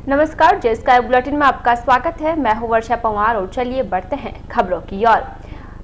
नमस्कार, जे sky bulletin में आपका स्वागत है। मैं हूं वर्षा पंवार और चलिए बढ़ते हैं खबरों की ओर।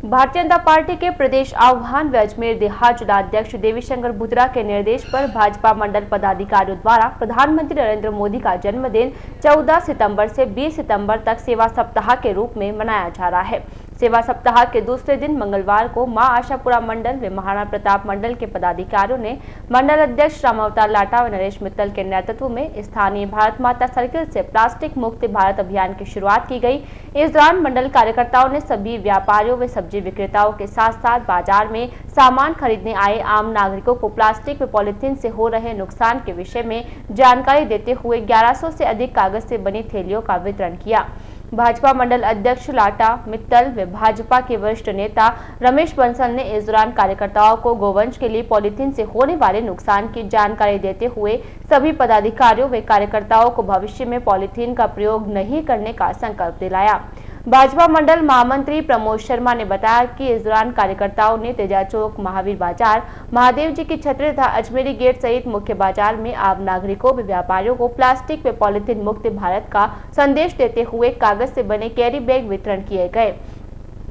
भारतीय जनता पार्टी के प्रदेश आह्वान व अजमेर देहात जिलाध्यक्ष देवीशंकर बुद्रा के निर्देश पर भाजपा मंडल पदाधिकारियों द्वारा प्रधानमंत्री नरेंद्र मोदी का जन्मदिन 14 सितंबर से 20 सितंबर तक सेवा सप्ताह के रूप में मनाया जा रहा है। सेवा सप्ताह के दूसरे दिन मंगलवार को मां आशापुरा मंडल व महाराणा प्रताप मंडल के पदाधिकारियों ने मंडल अध्यक्ष रामावतार लाटा व नरेश मित्तल के नेतृत्व में स्थानीय भारत माता सर्किल से प्लास्टिक मुक्त भारत अभियान की शुरुआत की गई। इस दौरान मंडल कार्यकर्ताओं ने सभी व्यापारियों व सब्जी विक्रेताओं के साथ साथ बाजार में सामान खरीदने आए आम नागरिकों को प्लास्टिक व पॉलीथीन से हो रहे नुकसान के विषय में जानकारी देते हुए 1100 से अधिक कागज से बनी थैलियों का वितरण किया। भाजपा मंडल अध्यक्ष लाटा मित्तल व भाजपा के वरिष्ठ नेता रमेश बंसल ने इस दौरान कार्यकर्ताओं को गोवंश के लिए पॉलीथीन से होने वाले नुकसान की जानकारी देते हुए सभी पदाधिकारियों व कार्यकर्ताओं को भविष्य में पॉलीथीन का प्रयोग नहीं करने का संकल्प दिलाया। भाजपा मंडल महामंत्री प्रमोद शर्मा ने बताया कि इस दौरान कार्यकर्ताओं ने तेजा चौक, महावीर बाजार, महादेव जी की छतरी तथा अजमेरी गेट सहित मुख्य बाजार में आम नागरिकों व व्यापारियों को प्लास्टिक व पॉलीथीन मुक्त भारत का संदेश देते हुए कागज से बने कैरी बैग वितरण किए गए।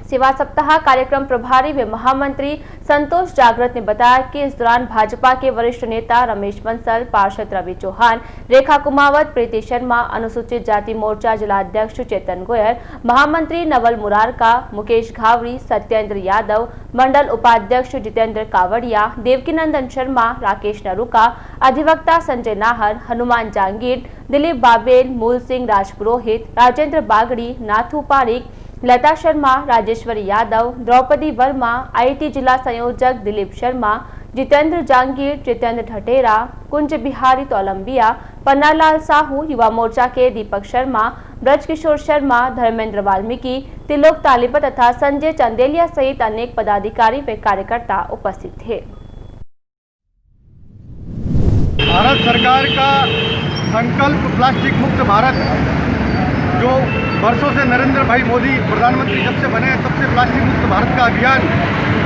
सेवा सप्ताह कार्यक्रम प्रभारी व महामंत्री संतोष जागृत ने बताया कि इस दौरान भाजपा के वरिष्ठ नेता रमेश बंसल, पार्षद रवि चौहान, रेखा कुमावत, प्रीति शर्मा, अनुसूचित जाति मोर्चा जिलाध्यक्ष चेतन गोयल, महामंत्री नवल मुरारका, मुकेश घावरी, सत्येंद्र यादव, मंडल उपाध्यक्ष जितेंद्र कावड़िया, देवकीनंदन शर्मा, राकेश नरूका, अधिवक्ता संजय नाहर, हनुमान जांगीर, दिलीप बाबेल, मूल सिंह राजपुरोहित, राजेंद्र बागड़ी, नाथू पारिक, लता शर्मा, राजेश्वरी यादव, द्रौपदी वर्मा, आईटी जिला संयोजक दिलीप शर्मा, जितेंद्र जांगीर, जितेंद्र ठटेरा, कुंज बिहारी तोलंबिया, पन्नालाल साहू, युवा मोर्चा के दीपक शर्मा, ब्रजकिशोर शर्मा, धर्मेंद्र वाल्मीकि, तिलोक तालिबत तथा संजय चंदेलिया सहित अनेक पदाधिकारी व कार्यकर्ता उपस्थित थे। भारत सरकार का संकल्प प्लास्टिक मुक्त भारत, जो वर्षों से नरेंद्र भाई मोदी प्रधानमंत्री जब से बने हैं तब से प्लास्टिक मुक्त भारत का अभियान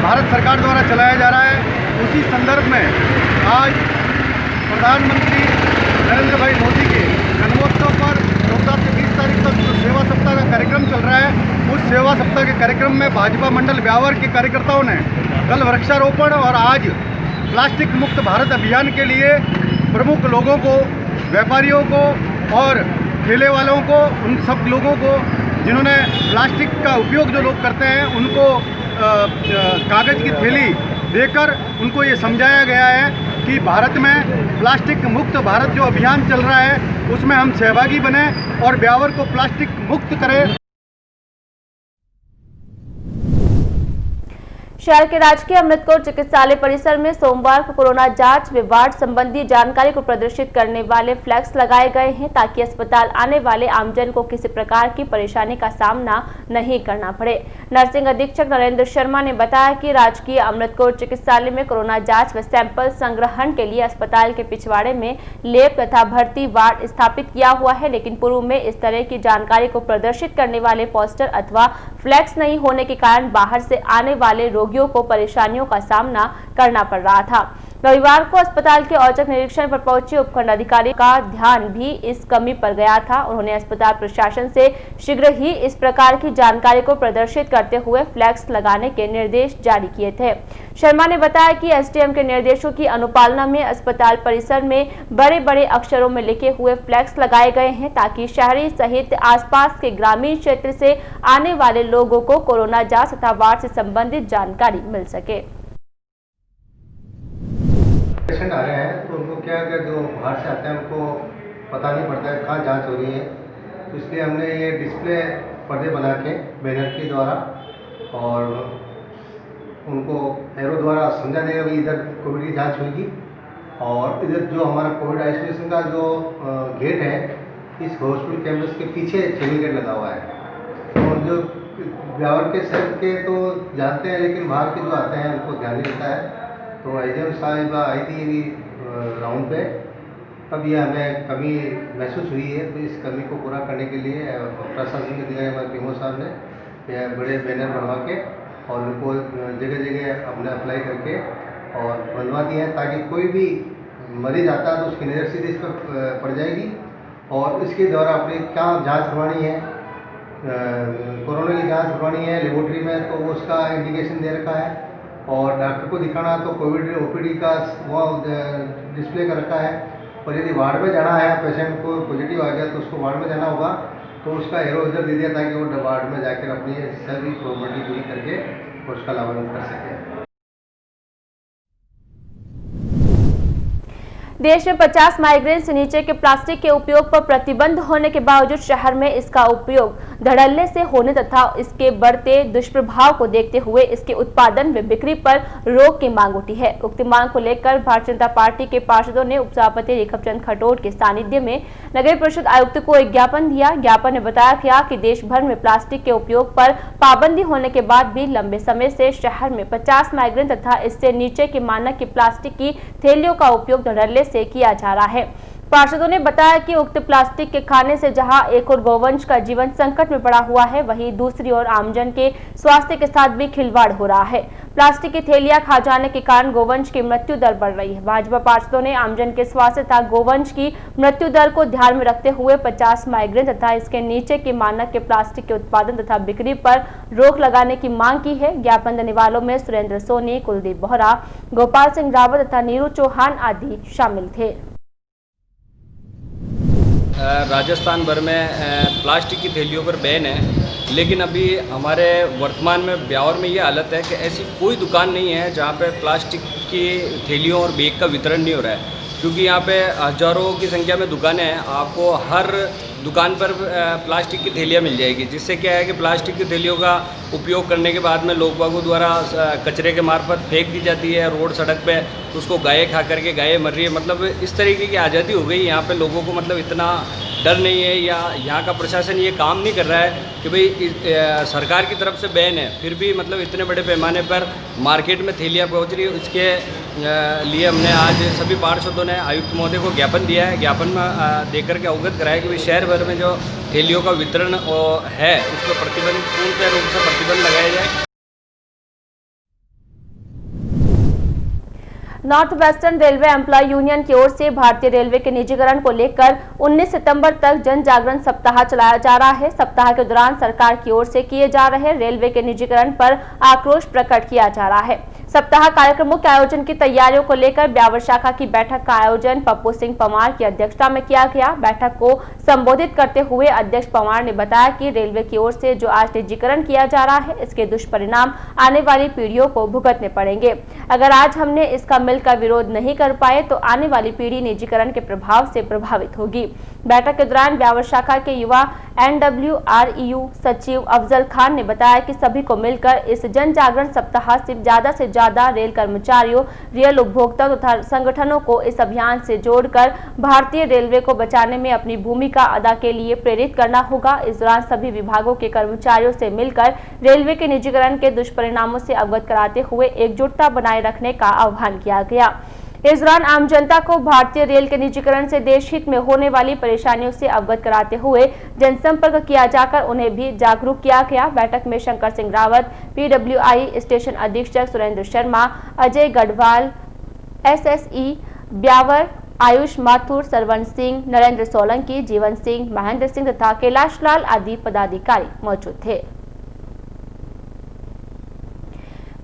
भारत सरकार द्वारा चलाया जा रहा है। उसी संदर्भ में आज प्रधानमंत्री नरेंद्र भाई मोदी के जन्मोत्सव पर 14 से 20 तारीख तक जो सेवा सप्ताह का कार्यक्रम चल रहा है, उस सेवा सप्ताह के कार्यक्रम में भाजपा मंडल ब्यावर के कार्यकर्ताओं ने कल वृक्षारोपण और आज प्लास्टिक मुक्त भारत अभियान के लिए प्रमुख लोगों को, व्यापारियों को और ठेले वालों को, उन सब लोगों को जिन्होंने प्लास्टिक का उपयोग जो लोग करते हैं उनको कागज़ की थैली देकर उनको ये समझाया गया है कि भारत में प्लास्टिक मुक्त भारत जो अभियान चल रहा है उसमें हम सहभागी बने और ब्यावर को प्लास्टिक मुक्त करें। शहर के राजकीय अमृतकोट चिकित्सालय परिसर में सोमवार को कोरोना जांच व वार्ड संबंधी जानकारी को प्रदर्शित करने वाले फ्लैक्स लगाए गए हैं ताकि अस्पताल आने वाले आमजन को किसी प्रकार की परेशानी का सामना नहीं करना पड़े। नर्सिंग अधीक्षक नरेंद्र शर्मा ने बताया कि राजकीय अमृतकोट चिकित्सालय में कोरोना जांच व सैंपल संग्रहण के लिए अस्पताल के पिछवाड़े में लैब तथा भर्ती वार्ड स्थापित किया हुआ है, लेकिन पूर्व में इस तरह की जानकारी को प्रदर्शित करने वाले पोस्टर अथवा फ्लैक्स नहीं होने के कारण बाहर से आने वाले रोगियों को परेशानियों का सामना करना पड़ रहा था। रविवार को अस्पताल के औचक निरीक्षण पर पहुंचे उपखंड अधिकारी का ध्यान भी इस कमी पर गया था। उन्होंने अस्पताल प्रशासन से शीघ्र ही इस प्रकार की जानकारी को प्रदर्शित करते हुए फ्लैक्स लगाने के निर्देश जारी किए थे। शर्मा ने बताया कि एसडीएम के निर्देशों की अनुपालना में अस्पताल परिसर में बड़े बड़े अक्षरों में लिखे हुए फ्लैक्स लगाए गए हैं ताकि शहरी सहित आसपास के ग्रामीण क्षेत्र से आने वाले लोगों को कोरोना जांच तथा वार्ड से संबंधित जानकारी मिल सके। पेशेंट आ रहे हैं तो उनको क्या है, जो बाहर से आते हैं उनको पता नहीं पड़ता है कहाँ जांच हो रही है, तो इसलिए हमने ये डिस्प्ले पर्दे बना के बैनर के द्वारा और उनको एरो द्वारा समझा देगा कि इधर कोविड की जांच होगी और इधर जो हमारा कोविड आइसोलेशन का जो गेट है, इस हॉस्पिटल कैंपस के पीछे चेकिंग गेट लगा हुआ है। और जो ब्यावर के साइड के तो जानते हैं, लेकिन बाहर के जो आते हैं उनको ध्यान नहीं देता है। तो एसडीएम साहिबा आई थी राउंड पे, तब ये हमें कमी महसूस हुई है। तो इस कमी को पूरा करने के लिए प्रशासन के अधिकारी हमारे पीएमओ साहब ने बड़े बैनर बनवा के और उनको जगह जगह अपने अप्लाई करके और बनवा दिए हैं ताकि कोई भी मरीज आता है तो उसकी नज़र सीधे इस पर पड़ जाएगी और इसके द्वारा अपनी क्या जांच करवानी है, कोरोना की जांच करवानी है लेबोरेटरी में तो उसका इंडिकेशन दे रखा है, और डॉक्टर को दिखाना तो कोविड ओपीडी का वो डिस्प्ले कर रखा है। और यदि वार्ड में जाना है, पेशेंट को पॉजिटिव आ गया तो उसको वार्ड में जाना होगा, तो उसका एरो इधर दे दिया ताकि वो वार्ड में जाकर अपनी सभी फॉर्मेलिटी पूरी करके उसका लाभ कर सके। देश में 50 माइग्रेन से नीचे के प्लास्टिक के उपयोग पर प्रतिबंध होने के बावजूद शहर में इसका उपयोग धड़ल्ले से होने तथा इसके बढ़ते दुष्प्रभाव को देखते हुए इसके उत्पादन व बिक्री पर रोक की मांग उठी है। उक्त मांग को लेकर भारतीय जनता पार्टी के पार्षदों ने उपसभापति रेखमचंद खटोट के सानिध्य में नगर परिषद आयुक्त को एक ज्ञापन दिया। ज्ञापन में बताया गया कि देश भर में प्लास्टिक के उपयोग पर पाबंदी होने के बाद भी लंबे समय से शहर में 50 माइग्रेन तथा इससे नीचे के मानक की प्लास्टिक की थैलियों का उपयोग धड़ल्ले से किया जा रहा है। पार्षदों ने बताया कि उक्त प्लास्टिक के खाने से जहां एक और गौवंश का जीवन संकट में पड़ा हुआ है, वहीं दूसरी ओर आमजन के स्वास्थ्य के साथ भी खिलवाड़ हो रहा है। प्लास्टिक की थैलियां खा जाने के कारण गौवंश की मृत्यु दर बढ़ रही है। भाजपा पार्षदों ने आमजन के स्वास्थ्य तथा गौवंश की मृत्यु दर को ध्यान में रखते हुए 50 माइग्रेन तथा इसके नीचे के मानक के प्लास्टिक के उत्पादन तथा बिक्री पर रोक लगाने की मांग की है। ज्ञापन देने वालों में सुरेंद्र सोनी, कुलदीप बोहरा, गोपाल सिंह रावत तथा नीरू चौहान आदि शामिल थे। राजस्थान भर में प्लास्टिक की थैलियों पर बैन है, लेकिन अभी हमारे वर्तमान में ब्यावर में ये हालत है कि ऐसी कोई दुकान नहीं है जहाँ पे प्लास्टिक की थैलियों और बैग का वितरण नहीं हो रहा है, क्योंकि यहाँ पे हजारों की संख्या में दुकानें हैं। आपको हर दुकान पर प्लास्टिक की थैलियाँ मिल जाएगी, जिससे क्या है कि प्लास्टिक की थैलियों का उपयोग करने के बाद में लोग बागों द्वारा कचरे के मार्फत फेंक दी जाती है रोड सड़क पे, उसको गायें खा करके गायें मर रही है। मतलब इस तरीके की आज़ादी हो गई यहाँ पे, लोगों को मतलब इतना डर नहीं है, या यहाँ का प्रशासन ये काम नहीं कर रहा है कि भाई सरकार की तरफ से बैन है, फिर भी मतलब इतने बड़े पैमाने पर मार्केट में थैलियाँ पहुँच रही है। इसके लिए हमने आज सभी पार्षदों ने आयुक्त महोदय को ज्ञापन दिया है। ज्ञापन में देकर के अवगत कराया कि भाई शहर भर में जो थैलियों का वितरण है उस पर प्रतिबंध, पूर्णतः रूप से प्रतिबंध लगाया जाए। North western railway employ union की ओर से भारतीय रेलवे के निजीकरण को लेकर 19 सितंबर तक जन जागरण सप्ताह चलाया जा रहा है। सप्ताह के दौरान सरकार की ओर से किए जा रहे रेलवे के निजीकरण पर आक्रोश प्रकट किया जा रहा है। सप्ताह कार्यक्रमों के आयोजन की तैयारियों को लेकर ब्यावर शाखा की बैठक का आयोजन पप्पू सिंह पंवार की अध्यक्षता में किया गया। बैठक को संबोधित करते हुए अध्यक्ष पंवार ने बताया कि रेलवे की ओर से जो आज निजीकरण किया जा रहा है, इसके दुष्परिणाम आने वाली पीढ़ियों को भुगतने पड़ेंगे। अगर आज हमने इसका मिलकर विरोध नहीं कर पाए तो आने वाली पीढ़ी निजीकरण के प्रभाव से प्रभावित होगी। बैठक के दौरान ब्यावर शाखा के युवा NWREU सचिव अफजल खान ने बताया कि सभी को मिलकर इस जन जागरण सप्ताह से ज्यादा रेल कर्मचारियों, रेल उपभोक्ताओं तथा संगठनों को इस अभियान से जोड़कर भारतीय रेलवे को बचाने में अपनी भूमिका अदा के लिए प्रेरित करना होगा। इस दौरान सभी विभागों के कर्मचारियों से मिलकर रेलवे के निजीकरण के दुष्परिणामों से अवगत कराते हुए एकजुटता बनाए रखने का आह्वान किया गया। इस दौरान आम जनता को भारतीय रेल के निजीकरण से देश हित में होने वाली परेशानियों से अवगत कराते हुए जनसंपर्क किया जाकर उन्हें भी जागरूक किया गया। बैठक में शंकर सिंह रावत, PWI स्टेशन अधीक्षक सुरेंद्र शर्मा, अजय गढ़वाल, SSE ब्यावर, आयुष माथुर, सरवन सिंह, नरेंद्र सोलंकी, जीवन सिंह, महेंद्र सिंह तथा कैलाश लाल आदि पदाधिकारी मौजूद थे।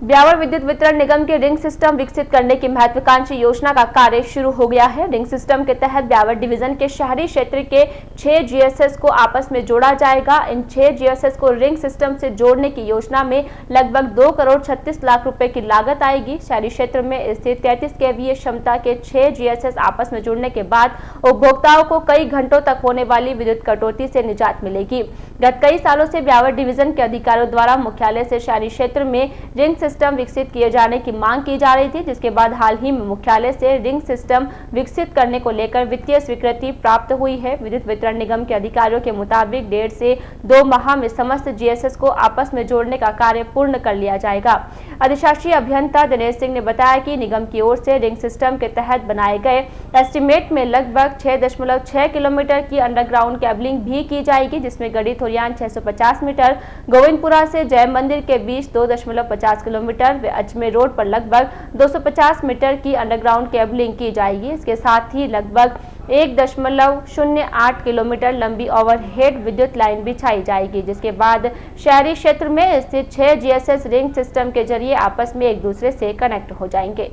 ब्यावर विद्युत वितरण निगम के रिंग सिस्टम विकसित करने की महत्वाकांक्षी योजना का कार्य शुरू हो गया है। रिंग सिस्टम के तहत ब्यावर डिवीजन के शहरी क्षेत्र के 6 GSS को आपस में जोड़ा जाएगा। इन 6 GSS को रिंग सिस्टम से जोड़ने की योजना में लगभग 2 करोड़ 36 लाख रुपए की लागत आएगी। शहरी क्षेत्र में स्थित 33 kVA क्षमता के 6 GSS आपस में जुड़ने के बाद उपभोक्ताओं को कई घंटों तक होने वाली विद्युत कटौती से निजात मिलेगी। गत कई सालों से ब्यावर डिवीजन के अधिकारियों द्वारा मुख्यालय से शहरी क्षेत्र में रिंग सिस्टम विकसित किए जाने की मांग की जा रही थी, जिसके बाद हाल ही में मुख्यालय से रिंग सिस्टम विकसित करने को लेकर वित्तीय स्वीकृति प्राप्त हुई है। विद्युत वितरण निगम के अधिकारियों के मुताबिक 1.5 से 2 माह में समस्त GSS को आपस में जोड़ने का कार्य पूर्ण कर लिया जाएगा। अधिशासी अभियंता दिनेश सिंह ने बताया कि निगम की ओर से रिंग सिस्टम के तहत बनाए गए एस्टीमेट में लगभग 6.6 किलोमीटर की अंडरग्राउंड केबलिंग भी की जाएगी, जिसमें गढ़ी थोरियान 650 मीटर, गोविंदपुरा से जय मंदिर के बीच 2.50 किलोमीटर व अजमेर रोड पर लगभग 250 मीटर की अंडरग्राउंड केबलिंग की जाएगी। इसके साथ ही लगभग 1.08 किलोमीटर लंबी ओवरहेड विद्युत लाइन बिछाई जाएगी, जिसके बाद शहरी क्षेत्र में स्थित 6 जीएसएस रिंग सिस्टम के जरिए आपस में एक दूसरे से कनेक्ट हो जाएंगे।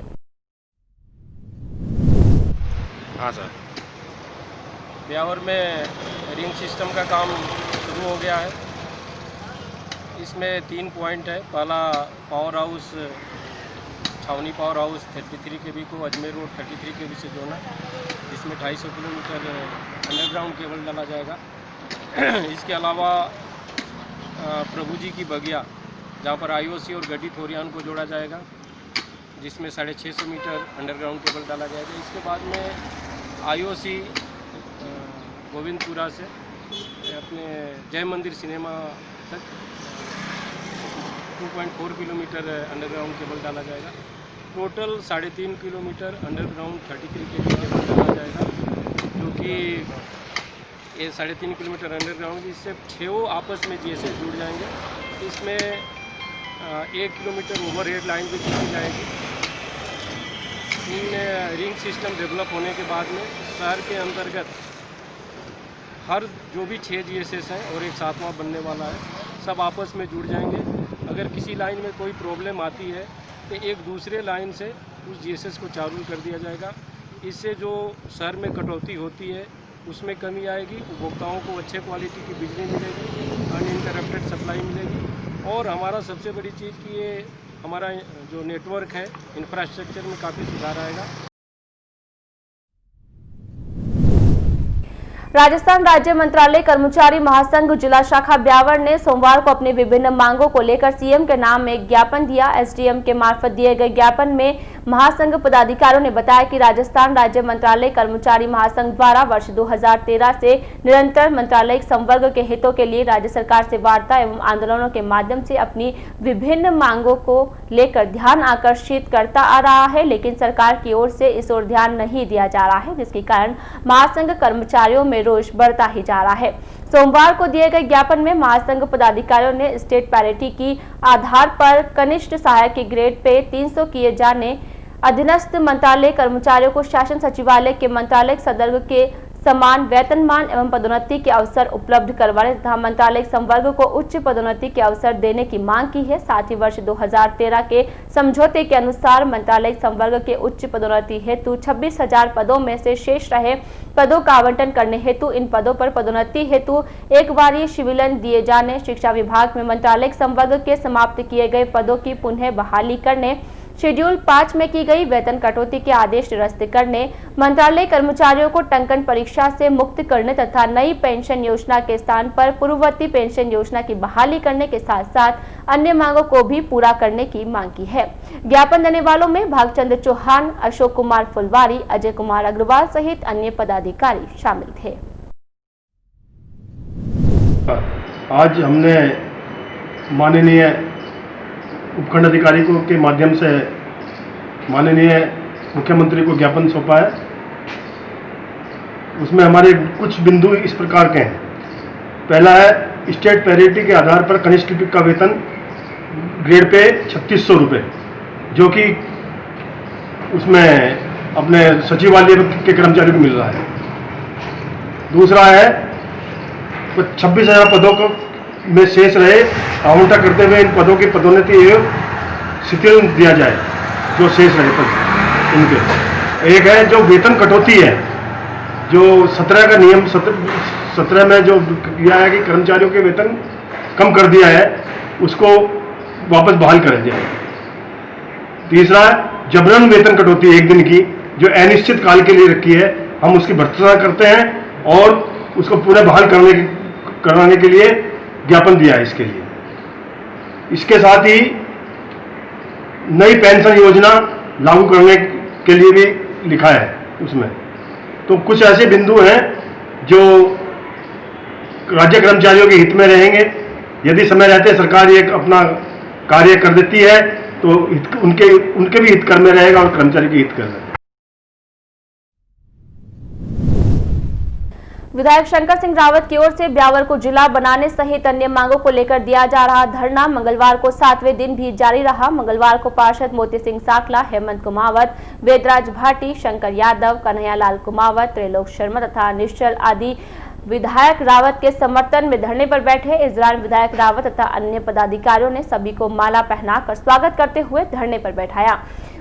हाँ सर, ब्यावर में रिंग सिस्टम का काम शुरू हो गया है। इसमें 3 पॉइंट है। पहला पावर हाउस, छावनी पावर हाउस 33 केवी को अजमेर रोड 33 केवी से जोड़ना, जिसमें 250 किलोमीटर अंडरग्राउंड केबल डाला जाएगा। इसके अलावा प्रभु जी की बगिया, जहाँ पर आईओसी और गड्डी थोरियान को जोड़ा जाएगा, जिसमें 650 मीटर अंडरग्राउंड केबल डाला जाएगा। इसके बाद में आईओसी गोविंदपुरा से अपने जय मंदिर सिनेमा तक 2.4 किलोमीटर अंडरग्राउंड केबल डाला जाएगा। टोटल 3.5 किलोमीटर अंडरग्राउंड 33 केबल डाला जाएगा, जो कि ये 3.5 किलोमीटर अंडरग्राउंड, जिससे 6 आपस में जीएसएस जुड़ जाएंगे। इसमें 1 किलोमीटर ओवरहेड लाइन भी खींची जाएगी। इन रिंग सिस्टम डेवलप होने के बाद में शहर के अंतर्गत हर जो भी 6 जीएसएस हैं और एक 7वां बनने वाला है, सब आपस में जुड़ जाएंगे। अगर किसी लाइन में कोई प्रॉब्लम आती है तो एक दूसरे लाइन से उस जीएसएस को चालू कर दिया जाएगा। इससे जो शहर में कटौती होती है उसमें कमी आएगी, उपभोक्ताओं को अच्छे क्वालिटी की बिजली मिलेगी, अनइंटरप्टेड सप्लाई मिलेगी। और हमारा सबसे बड़ी चीज़ कि ये हमारा जो नेटवर्क है, इंफ्रास्ट्रक्चर में काफ़ी सुधार आएगा। राजस्थान राज्य मंत्रालय कर्मचारी महासंघ जिला शाखा ब्यावर ने सोमवार को अपनी विभिन्न मांगों को लेकर सीएम के नाम एक ज्ञापन दिया। एसडीएम के मार्फत दिए गए ज्ञापन में महासंघ पदाधिकारियों ने बताया कि राजस्थान राज्य मंत्रालय कर्मचारी महासंघ द्वारा वर्ष 2013 से निरंतर मंत्रालयिक संवर्ग के हितों के लिए राज्य सरकार से वार्ता एवं आंदोलनों के माध्यम से अपनी विभिन्न मांगों को लेकर ध्यान आकर्षित करता आ रहा है, लेकिन सरकार की ओर से इस ओर ध्यान नहीं दिया जा रहा है, जिसके कारण महासंघ कर्मचारियों में रोष बढ़ता ही जा रहा है। सोमवार को दिए गए ज्ञापन में महासंघ पदाधिकारियों ने स्टेट पैरिटी की आधार पर कनिष्ठ सहायक के ग्रेड पे 300 किए जाने, अधीनस्थ मंत्रालय कर्मचारियों को शासन सचिवालय के मंत्रालय सदर्भ के समान वेतनमान एवं पदोन्नति के अवसर उपलब्ध करवाने तथा मंत्रालय संवर्ग को उच्च पदोन्नति के अवसर देने की मांग की है। साथ ही वर्ष 2013 के समझौते के अनुसार मंत्रालय संवर्ग के उच्च पदोन्नति हेतु 26,000 पदों में से शेष रहे पदों का आवंटन करने हेतु इन पदों पर पदोन्नति हेतु एक बार शिविलन दिए जाने, शिक्षा विभाग में मंत्रालय संवर्ग के समाप्त किए गए पदों की पुनः बहाली करने, शेड्यूल 5 में की गई वेतन कटौती के आदेश निरस्त करने, मंत्रालय कर्मचारियों को टंकन परीक्षा से मुक्त करने तथा नई पेंशन योजना के स्थान पर पूर्ववर्ती पेंशन योजना की बहाली करने के साथ साथ अन्य मांगों को भी पूरा करने की मांग की है। ज्ञापन देने वालों में भागचंद्र चौहान, अशोक कुमार फुलवारी, अजय कुमार अग्रवाल सहित अन्य पदाधिकारी शामिल थे। आज हमने माननीय उपखंड अधिकारी को के माध्यम से माननीय मुख्यमंत्री को ज्ञापन सौंपा है। उसमें हमारे कुछ बिंदु इस प्रकार के हैं। पहला है, स्टेट पैरिटी के आधार पर कनिष्ठ लिपिक का वेतन ग्रेड पे 3600 रुपये, जो कि उसमें अपने सचिवालय के कर्मचारी को मिल रहा है। दूसरा है, 26,000 पदों को में शेष रहे आवंटन करते हुए इन पदों की पदोन्नति एवं शिथिल दिया जाए, जो शेष रहे पद इनके। एक है जो वेतन कटौती है, जो 17 का नियम 17 में जो किया है कि कर्मचारियों के वेतन कम कर दिया है, उसको वापस बहाल कर दिया है। तीसरा है जबरन वेतन कटौती 1 दिन की, जो अनिश्चित काल के लिए रखी है, हम उसकी भर्त्सना करते हैं और उसको पुनः बहाल कराने के लिए ज्ञापन दिया है इसके लिए। इसके साथ ही नई पेंशन योजना लागू करने के लिए भी लिखा है उसमें। तो कुछ ऐसे बिंदु हैं जो राज्य कर्मचारियों के हित में रहेंगे। यदि समय रहते सरकार ये अपना कार्य कर देती है तो उनके भी हित कर में रहेगा और कर्मचारी के हित कर में। विधायक शंकर सिंह रावत की ओर से ब्यावर को जिला बनाने सहित अन्य मांगों को लेकर दिया जा रहा धरना मंगलवार को 7वें दिन भी जारी रहा। मंगलवार को पार्षद मोती सिंह साकला, हेमंत कुमावत, वेदराज भाटी, शंकर यादव, कन्हैयालाल कुमावत, त्रिलोक शर्मा तथा निश्चल आदि विधायक रावत के समर्थन में धरने पर बैठे। इस दौरान विधायक रावत तथा अन्य पदाधिकारियों ने सभी को माला पहनाकर स्वागत करते हुए धरने पर बैठाया।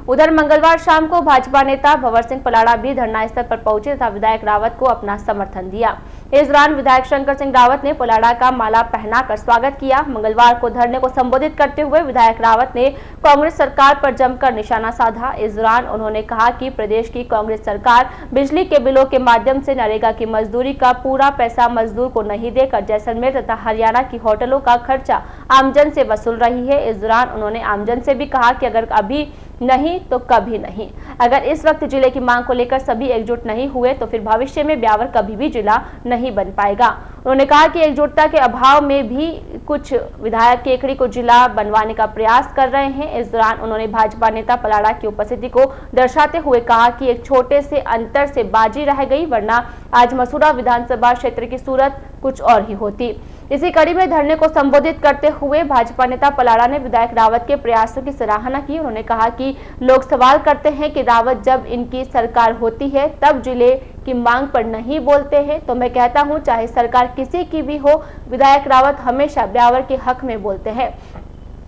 उधर मंगलवार शाम को भाजपा नेता भंवर सिंह पलाड़ा भी धरना स्थल पर पहुंचे तथा विधायक रावत को अपना समर्थन दिया। इस दौरान विधायक शंकर सिंह रावत ने पलाड़ा का माला पहनाकर स्वागत किया। मंगलवार को धरने को संबोधित करते हुए विधायक रावत ने कांग्रेस सरकार पर जमकर निशाना साधा। इस दौरान उन्होंने कहा कि प्रदेश की कांग्रेस सरकार बिजली के बिलों के माध्यम से नरेगा की मजदूरी का पूरा पैसा मजदूर को नहीं देकर जैसलमेर तथा हरियाणा की होटलों का खर्चा आमजन से वसूल रही है। इस दौरान उन्होंने आमजन से भी कहा कि अगर अभी नहीं तो कभी नहीं, अगर इस वक्त जिले की मांग को लेकर सभी एकजुट नहीं हुए तो फिर भविष्य में ब्यावर कभी भी जिला नहीं बन पाएगा। उन्होंने कहा कि एकजुटता के अभाव में भी कुछ विधायक केकड़ी को जिला बनवाने का प्रयास कर रहे हैं। इस दौरान उन्होंने भाजपा नेता पलाड़ा की उपस्थिति को दर्शाते हुए कहा कि एक छोटे से अंतर से बाजी रह गई, वरना आज मसूरा विधानसभा क्षेत्र की सूरत कुछ और ही होती। इसी कड़ी में धरने को संबोधित करते हुए भाजपा नेता पलाड़ा ने विधायक रावत के प्रयासों की सराहना की। उन्होंने कहा कि लोग सवाल करते हैं कि रावत जब इनकी सरकार होती है तब जिले की मांग पर नहीं बोलते हैं, तो मैं कहता हूं चाहे सरकार किसी की भी हो, विधायक रावत हमेशा ब्यावर के हक में बोलते हैं।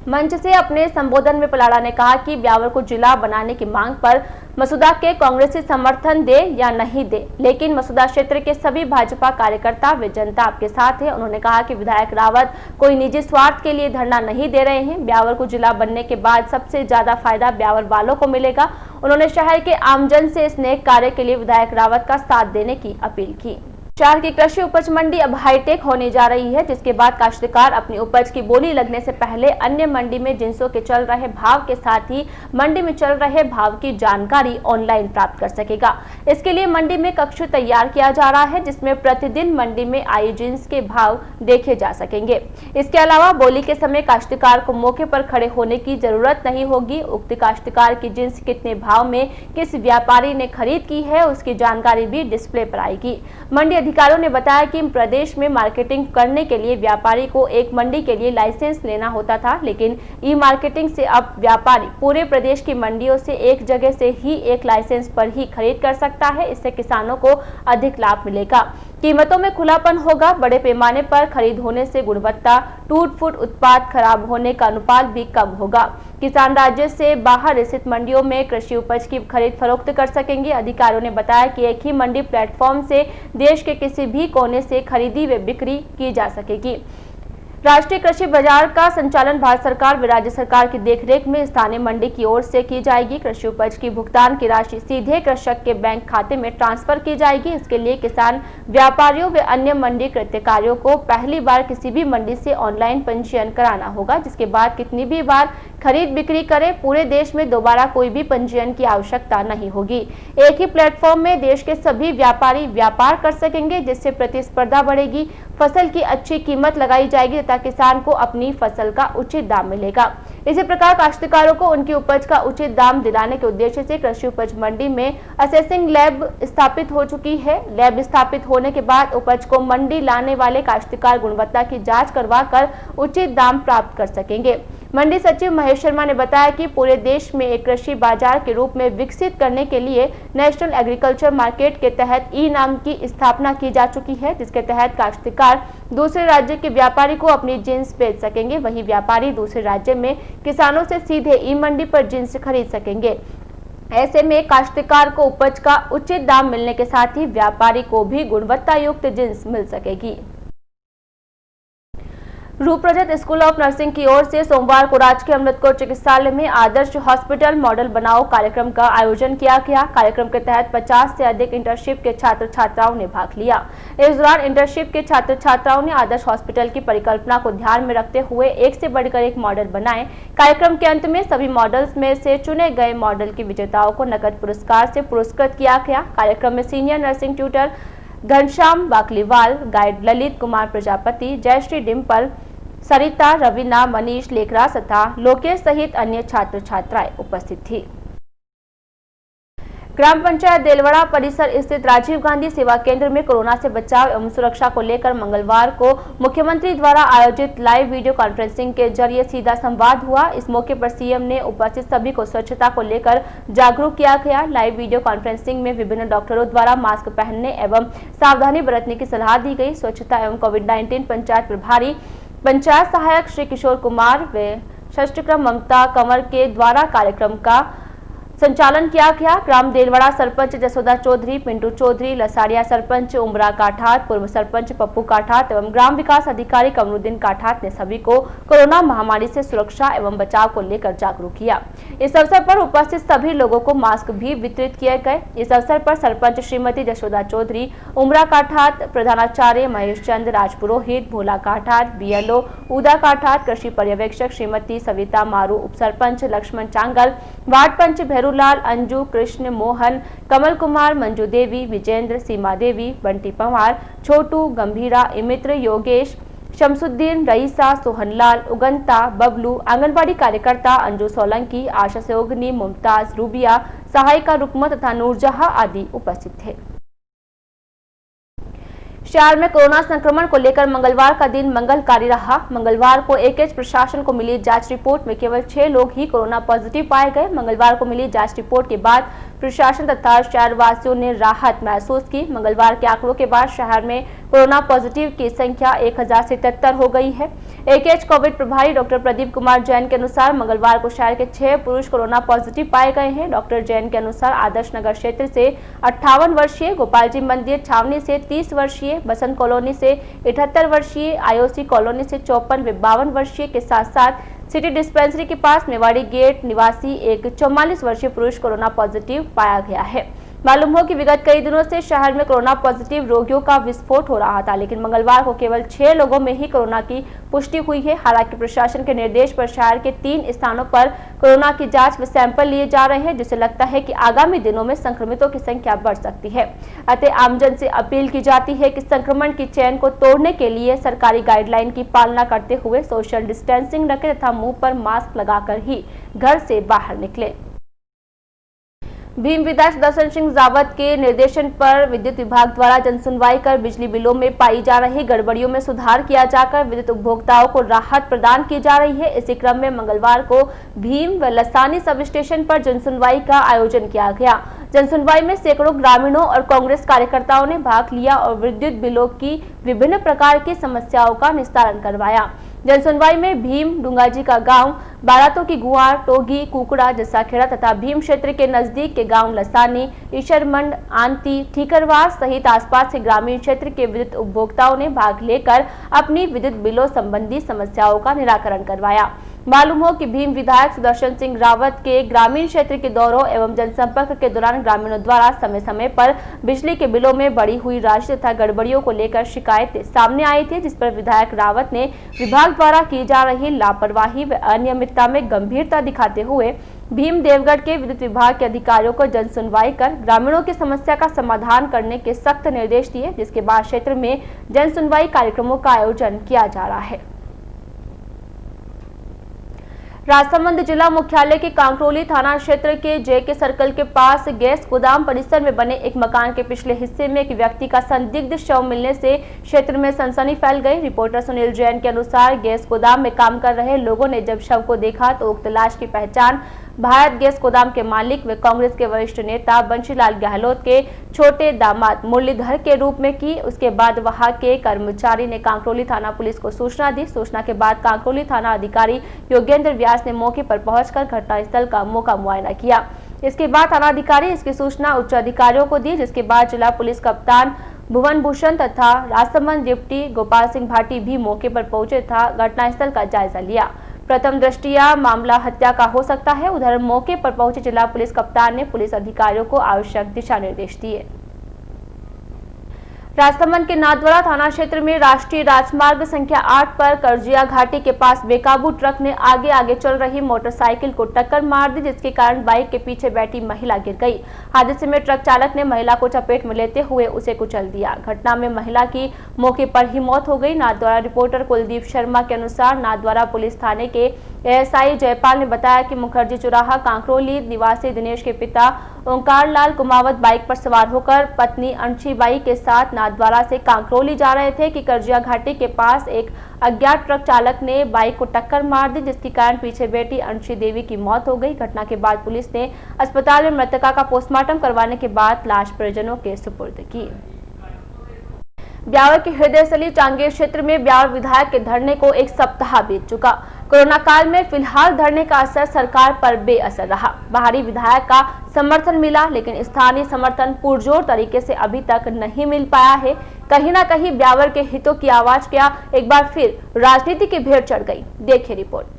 मंच से अपने संबोधन में पलाड़ा ने कहा कि ब्यावर को जिला बनाने की मांग पर मसूदा के कांग्रेसी समर्थन दे या नहीं दे, लेकिन मसूदा क्षेत्र के सभी भाजपा कार्यकर्ता व जनता आपके साथ है। उन्होंने कहा कि विधायक रावत कोई निजी स्वार्थ के लिए धरना नहीं दे रहे हैं। ब्यावर को जिला बनने के बाद सबसे ज्यादा फायदा ब्यावर वालों को मिलेगा। उन्होंने शहर के आमजन से इस नेक कार्य के लिए विधायक रावत का साथ देने की अपील की। शहर की कृषि उपज मंडी अब हाईटेक होने जा रही है, जिसके बाद काश्तकार अपनी उपज की बोली लगने से पहले अन्य मंडी में जिंसों के चल रहे भाव के साथ ही मंडी में चल रहे भाव की जानकारी ऑनलाइन प्राप्त कर सकेगा। इसके लिए मंडी में कक्ष तैयार किया जा रहा है, जिसमें प्रतिदिन मंडी में आई जिंस के भाव देखे जा सकेंगे। इसके अलावा बोली के समय काश्तकार को मौके पर खड़े होने की जरूरत नहीं होगी। उक्त काश्तकार की जिंस कितने भाव में किस व्यापारी ने खरीद की है, उसकी जानकारी भी डिस्प्ले पर आएगी। मंडी अधिकारियों ने बताया कि प्रदेश में मार्केटिंग करने के लिए व्यापारी को एक मंडी के लिए लाइसेंस लेना होता था, लेकिन ई मार्केटिंग से अब व्यापारी पूरे प्रदेश की मंडियों से एक जगह से ही एक लाइसेंस पर ही खरीद कर सकता है। इससे किसानों को अधिक लाभ मिलेगा, कीमतों में खुलापन होगा। बड़े पैमाने पर खरीद होने से गुणवत्ता, टूट फूट उत्पाद खराब होने का अनुपात भी कम होगा। किसान राज्य से बाहर स्थित मंडियों में कृषि उपज की खरीद फरोख्त कर सकेंगे। अधिकारियों ने बताया कि एक ही मंडी प्लेटफॉर्म से देश के किसी भी कोने से खरीदी व बिक्री की जा सकेगी। राष्ट्रीय कृषि बाजार का संचालन भारत सरकार व राज्य सरकार की देखरेख में स्थानीय मंडी की ओर से की जाएगी। कृषि उपज की भुगतान की राशि सीधे कृषक के बैंक खाते में ट्रांसफर की जाएगी। इसके लिए किसान व्यापारियों व अन्य मंडी कृत्यकारियों को पहली बार किसी भी मंडी से ऑनलाइन पंजीयन कराना होगा, जिसके बाद कितनी भी बार खरीद बिक्री करे, पूरे देश में दोबारा कोई भी पंजीयन की आवश्यकता नहीं होगी। एक ही प्लेटफॉर्म में देश के सभी व्यापारी व्यापार कर सकेंगे, जिससे प्रतिस्पर्धा बढ़ेगी, फसल की अच्छी कीमत लगाई जाएगी तथा किसान को अपनी फसल का उचित दाम मिलेगा। इसी प्रकार काश्तकारों को उनकी उपज का उचित दाम दिलाने के उद्देश्य से कृषि उपज मंडी में असेसिंग लैब स्थापित हो चुकी है। लैब स्थापित होने के बाद उपज को मंडी लाने वाले काश्तकार गुणवत्ता की जांच करवाकर उचित दाम प्राप्त कर सकेंगे। मंडी सचिव महेश शर्मा ने बताया कि पूरे देश में एक कृषि बाजार के रूप में विकसित करने के लिए नेशनल एग्रीकल्चर मार्केट के तहत ई नाम की स्थापना की जा चुकी है, जिसके तहत काश्तकार दूसरे राज्य के व्यापारी को अपनी जिंस बेच सकेंगे। वहीं व्यापारी दूसरे राज्य में किसानों से सीधे ई मंडी पर जिंस खरीद सकेंगे। ऐसे में काश्तकार को उपज का उचित दाम मिलने के साथ ही व्यापारी को भी गुणवत्ता युक्त जिंस मिल सकेगी। रूपरजत स्कूल ऑफ नर्सिंग की ओर से सोमवार को राजकीय अमृतकोर चिकित्सालय में आदर्श हॉस्पिटल मॉडल बनाओ कार्यक्रम का आयोजन किया गया। कार्यक्रम के तहत 50 से अधिक इंटर्नशिप के छात्र छात्राओं ने भाग लिया। इस दौरान इंटर्नशिप के छात्र छात्राओं ने आदर्श हॉस्पिटल की परिकल्पना को ध्यान में रखते हुए एक से बढ़कर एक मॉडल बनाए। कार्यक्रम के अंत में सभी मॉडल्स में से चुने गए मॉडल के विजेताओं को नकद पुरस्कार से पुरस्कृत किया गया। कार्यक्रम में senior nursing tutor Ghanshyam Bakliwal, guide Lalit Kumar Prajapati, Jayshree Dimple, Sarita, Raveena, Manish Lekhara तथा लोकेश सहित अन्य छात्र छात्राएं उपस्थित थी। ग्राम पंचायत देलवाड़ा परिसर स्थित राजीव गांधी सेवा केंद्र में कोरोना से बचाव एवं सुरक्षा को लेकर मंगलवार को मुख्यमंत्री द्वारा आयोजित लाइव वीडियो कॉन्फ्रेंसिंग के जरिए सीधा संवाद हुआ। इस मौके पर सीएम ने उपस्थित सभी को स्वच्छता को लेकर जागरूक किया गया। लाइव वीडियो कॉन्फ्रेंसिंग में विभिन्न डॉक्टरों द्वारा मास्क पहनने एवं सावधानी बरतने की सलाह दी गई। स्वच्छता एवं कोविड-19 पंचायत प्रभारी पंचायत सहायक श्री किशोर कुमार व षष्ठक्रम ममता कंवर के द्वारा कार्यक्रम का संचालन किया गया। ग्राम देलवाड़ा सरपंच जसोदा चौधरी, पिंटू चौधरी, लसाड़िया सरपंच उमरा काठात, पूर्व सरपंच पप्पू काठात एवं ग्राम विकास अधिकारी कमरुद्दीन काठात ने सभी को कोरोना महामारी से सुरक्षा एवं बचाव को लेकर जागरूक किया। इस अवसर पर उपस्थित सभी लोगों को मास्क भी वितरित किए गए। इस अवसर पर सरपंच श्रीमती जसोदा चौधरी, उमरा काठात, प्रधानाचार्य महेश चंद राजपुरोहित, भोला काठात, बीएलओ उदा काठात, कृषि पर्यवेक्षक श्रीमती सविता मारू, उप सरपंच लक्ष्मण चांगल, वार्ड पंच लाल, अंजू, कृष्ण, मोहन, कमल कुमार, मंजू देवी, विजेंद्र, सीमा देवी, बंटी पवार, छोटू, गंभीरा, इमित्र, योगेश, शमसुद्दीन, रईसा, सोहनलाल, उगंता, बबलू, आंगनबाड़ी कार्यकर्ता अंजू सोलंकी, आशा सेओगनी, मुमताज, रूबिया, सहायिका रुकमत तथा नूरजहां आदि उपस्थित थे। शहर में कोरोना संक्रमण को लेकर मंगलवार का दिन मंगलकारी रहा। मंगलवार को एकेज प्रशासन को मिली जांच रिपोर्ट में केवल 6 लोग ही कोरोना पॉजिटिव पाए गए। मंगलवार को मिली जांच रिपोर्ट के बाद प्रशासन तथा शहरवासियों ने राहत महसूस की। मंगलवार के आंकड़ों के बाद शहर में कोरोना पॉजिटिव की संख्या 1077 हो गई है। एकेज कोविड प्रभारी डॉक्टर प्रदीप कुमार जैन के अनुसार मंगलवार को शहर के 6 पुरुष कोरोना पॉजिटिव पाए गए हैं। डॉक्टर जैन के अनुसार आदर्श नगर क्षेत्र से 58 वर्षीय, गोपाल जी मंदिर छावनी से 30 वर्षीय, बसंत कॉलोनी से 78 वर्षीय, आईओसी कॉलोनी से 54 व 52 वर्षीय के साथ साथ सिटी डिस्पेंसरी के पास मेवाड़ी गेट निवासी एक 44 वर्षीय पुरुष कोरोना पॉजिटिव पाया गया है। मालूम हो कि विगत कई दिनों से शहर में कोरोना पॉजिटिव रोगियों का विस्फोट हो रहा था, लेकिन मंगलवार को केवल 6 लोगों में ही कोरोना की पुष्टि हुई है। हालांकि प्रशासन के निर्देश पर शहर के 3 स्थानों पर कोरोना की जांच व सैंपल लिए जा रहे हैं, जिससे लगता है कि आगामी दिनों में संक्रमितों की संख्या बढ़ सकती है। अतः आमजन से अपील की जाती है कि संक्रमण की चेन को तोड़ने के लिए सरकारी गाइडलाइन की पालना करते हुए सोशल डिस्टेंसिंग रखें तथा मुंह पर मास्क लगाकर ही घर से बाहर निकले। भीम विधायक सुदर्शन सिंह रावत के निर्देशन पर विद्युत विभाग द्वारा जनसुनवाई कर बिजली बिलों में पाई जा रही गड़बड़ियों में सुधार किया जाकर विद्युत उपभोक्ताओं को राहत प्रदान की जा रही है। इसी क्रम में मंगलवार को भीम व लसानी सब स्टेशन पर जनसुनवाई का आयोजन किया गया। जनसुनवाई में सैकड़ों ग्रामीणों और कांग्रेस कार्यकर्ताओं ने भाग लिया और विद्युत बिलों की विभिन्न प्रकार की समस्याओं का निस्तारण करवाया। जनसुनवाई में भीम, डूंगाजी का गांव, बारातों की गुआर, टोगी, कुकड़ा, जसाखेड़ा तथा भीम क्षेत्र के नजदीक के गांव लसानी, ईशरमंड, आंती, ठीकरवार सहित आसपास के ग्रामीण क्षेत्र के विद्युत उपभोक्ताओं ने भाग लेकर अपनी विद्युत बिलों संबंधी समस्याओं का निराकरण करवाया। मालूम हो कि भीम विधायक सुदर्शन सिंह रावत के ग्रामीण क्षेत्र के दौरों एवं जनसंपर्क के दौरान ग्रामीणों द्वारा समय समय पर बिजली के बिलों में बढ़ी हुई राशि तथा गड़बड़ियों को लेकर शिकायतें सामने आई थी, जिस पर विधायक रावत ने विभाग द्वारा की जा रही लापरवाही व अनियमितता में गंभीरता दिखाते हुए भीम देवगढ़ के विद्युत विभाग के अधिकारियों को जन सुनवाई कर ग्रामीणों की समस्या का समाधान करने के सख्त निर्देश दिए, जिसके बाद क्षेत्र में जन सुनवाई कार्यक्रमों का आयोजन किया जा रहा है। राजसमंद जिला मुख्यालय के कांकरोली थाना क्षेत्र के जेके सर्कल के पास गैस गोदाम परिसर में बने एक मकान के पिछले हिस्से में एक व्यक्ति का संदिग्ध शव मिलने से क्षेत्र में सनसनी फैल गई। रिपोर्टर सुनील जैन के अनुसार गैस गोदाम में काम कर रहे लोगों ने जब शव को देखा तो उक्त लाश की पहचान भारत गैस गोदाम के मालिक व कांग्रेस के वरिष्ठ नेता बंशीलाल गहलोत के छोटे दामाद मुरलीधर के रूप में की। उसके बाद वहां के कर्मचारी ने कांकरोली थाना पुलिस को सूचना दी। सूचना के बाद कांकरोली थाना अधिकारी योगेंद्र व्यास ने मौके पर पहुंचकर घटनास्थल का मौका मुआयना किया। इसके बाद थानाधिकारी इसकी सूचना उच्च अधिकारियों को दी, जिसके बाद जिला पुलिस कप्तान भुवन भूषण तथा राजसमंद डिप्टी गोपाल सिंह भाटी भी मौके पर पहुंचे तथा घटनास्थल का जायजा लिया। प्रथम दृष्टिया मामला हत्या का हो सकता है। उधर मौके पर पहुंचे जिला पुलिस कप्तान ने पुलिस अधिकारियों को आवश्यक दिशा निर्देश दिए। राजसमंद के नाथद्वारा थाना क्षेत्र में राष्ट्रीय राजमार्ग संख्या 8 पर करजिया घाटी के पास बेकाबू ट्रक ने आगे चल रही मोटरसाइकिल को टक्कर मार दी, जिसके कारण बाइक के पीछे बैठी महिला गिर गई। हादसे में ट्रक चालक ने महिला को चपेट में लेते हुए उसे कुचल दिया। घटना में महिला की मौके पर ही मौत हो गई। नाथद्वारा रिपोर्टर कुलदीप शर्मा के अनुसार नाथद्वारा पुलिस थाने के एएसआई जयपाल ने बताया कि मुखर्जी चौराहा कांकरोली निवासी दिनेश के पिता ओंकार लाल कुमावत बाइक पर सवार होकर पत्नी अंशीबाई के साथ नाथद्वारा से कांकरोली जा रहे थे कि करजिया घाटी के पास एक अज्ञात ट्रक चालक ने बाइक को टक्कर मार दी, जिसके कारण पीछे बैठी अंशी देवी की मौत हो गई। घटना के बाद पुलिस ने अस्पताल में मृतका का पोस्टमार्टम करवाने के बाद लाश परिजनों के सुपुर्द की। ब्यावर के हृदयस्थली टांगेर क्षेत्र में ब्यावर विधायक के धरने को एक सप्ताह बीत चुका। कोरोना काल में फिलहाल धरने का असर सरकार पर बेअसर रहा। बाहरी विधायक का समर्थन मिला, लेकिन स्थानीय समर्थन पुरजोर तरीके से अभी तक नहीं मिल पाया है। कहीं ना कहीं ब्यावर के हितों की आवाज क्या एक बार फिर राजनीति की भेंट चढ़ गई। देखिए रिपोर्ट।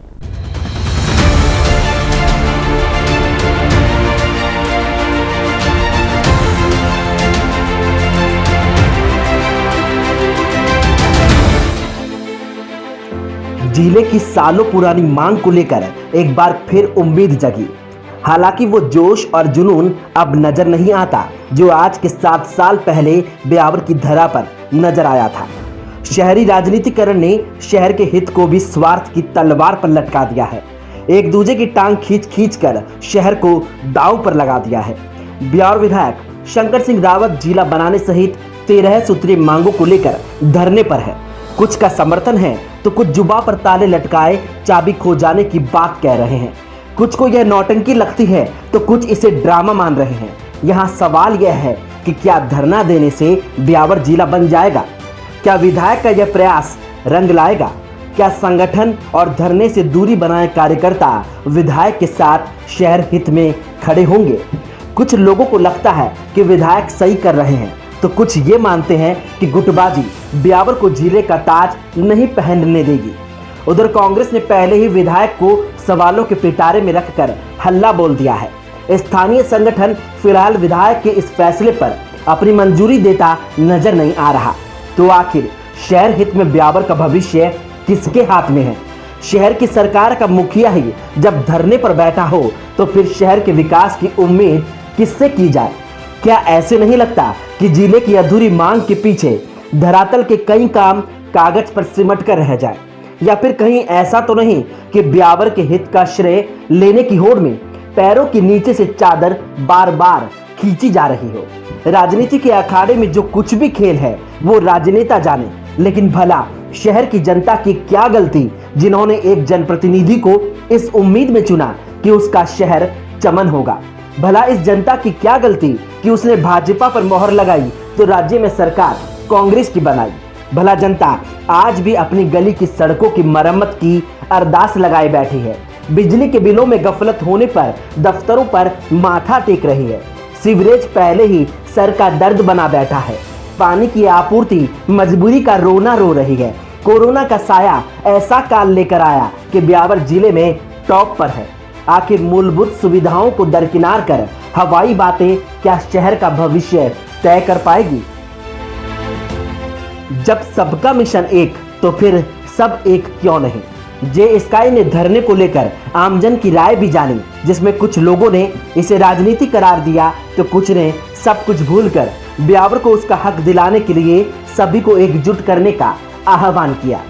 जिले की सालों पुरानी मांग को लेकर एक बार फिर उम्मीद जगी। हालांकि वो जोश और जुनून अब नजर नहीं आता जो आज के 7 साल पहले ब्यावर की धरा पर नजर आया था। शहरी राजनीतिकरण ने शहर के हित को भी स्वार्थ की तलवार पर लटका दिया है। एक दूसरे की टांग खींच कर शहर को दांव पर लगा दिया है। ब्यावर विधायक शंकर सिंह रावत जिला बनाने सहित 13 सूत्रीय मांगों को लेकर धरने पर है। कुछ का समर्थन है तो कुछ जुबा पर ताले लटकाए चाबी खो जाने की बात कह रहे हैं। कुछ को यह नौटंकी लगती है तो कुछ इसे ड्रामा मान रहे हैं। यहाँ सवाल यह है कि क्या धरना देने से ब्यावर जिला बन जाएगा? क्या विधायक का यह प्रयास रंग लाएगा? क्या संगठन और धरने से दूरी बनाए कार्यकर्ता विधायक के साथ शहर हित में खड़े होंगे? कुछ लोगों को लगता है कि विधायक सही कर रहे हैं तो कुछ ये मानते हैं कि गुटबाजी ब्यावर को जिले का ताज नहीं पहनने देगी। उधर कांग्रेस ने पहले ही विधायक को सवालों के पिटारे में रखकर हल्ला बोल दिया है। स्थानीय संगठन फिलहाल विधायक के इस फैसले पर अपनी मंजूरी देता नजर नहीं आ रहा। तो आखिर शहर हित में ब्यावर का भविष्य किसके हाथ में है? शहर की सरकार का मुखिया ही जब धरने पर बैठा हो तो फिर शहर के विकास की उम्मीद किससे की जाए? क्या ऐसे नहीं लगता कि जिले की अधूरी मांग के पीछे धरातल के कई काम कागज पर सिमट कर रह जाए? या फिर कहीं ऐसा तो नहीं कि ब्यावर के हित का श्रेय लेने की होड़ में पैरों के नीचे से चादर बार बार खींची जा रही हो? राजनीति के अखाड़े में जो कुछ भी खेल है वो राजनेता जाने, लेकिन भला शहर की जनता की क्या गलती जिन्होंने एक जनप्रतिनिधि को इस उम्मीद में चुना कि उसका शहर चमन होगा? भला इस जनता की क्या गलती कि उसने भाजपा पर मोहर लगाई तो राज्य में सरकार कांग्रेस की बनाई? भला जनता आज भी अपनी गली की सड़कों की मरम्मत की अरदास लगाए बैठी है। बिजली के बिलों में गफलत होने पर दफ्तरों पर माथा टेक रही है। सीवरेज पहले ही सर का दर्द बना बैठा है। पानी की आपूर्ति मजबूरी का रोना रो रही है। कोरोना का साया ऐसा काल लेकर आया कि ब्यावर जिले में टॉप पर है। आखिर मूलभूत सुविधाओं को दरकिनार कर हवाई बातें क्या शहर का भविष्य तय कर पाएगी? जब सबका मिशन एक तो फिर सब एक क्यों नहीं? जे स्काई ने धरने को लेकर आमजन की राय भी जानी, जिसमें कुछ लोगों ने इसे राजनीति करार दिया तो कुछ ने सब कुछ भूलकर ब्यावर को उसका हक दिलाने के लिए सभी को एकजुट करने का आह्वान किया।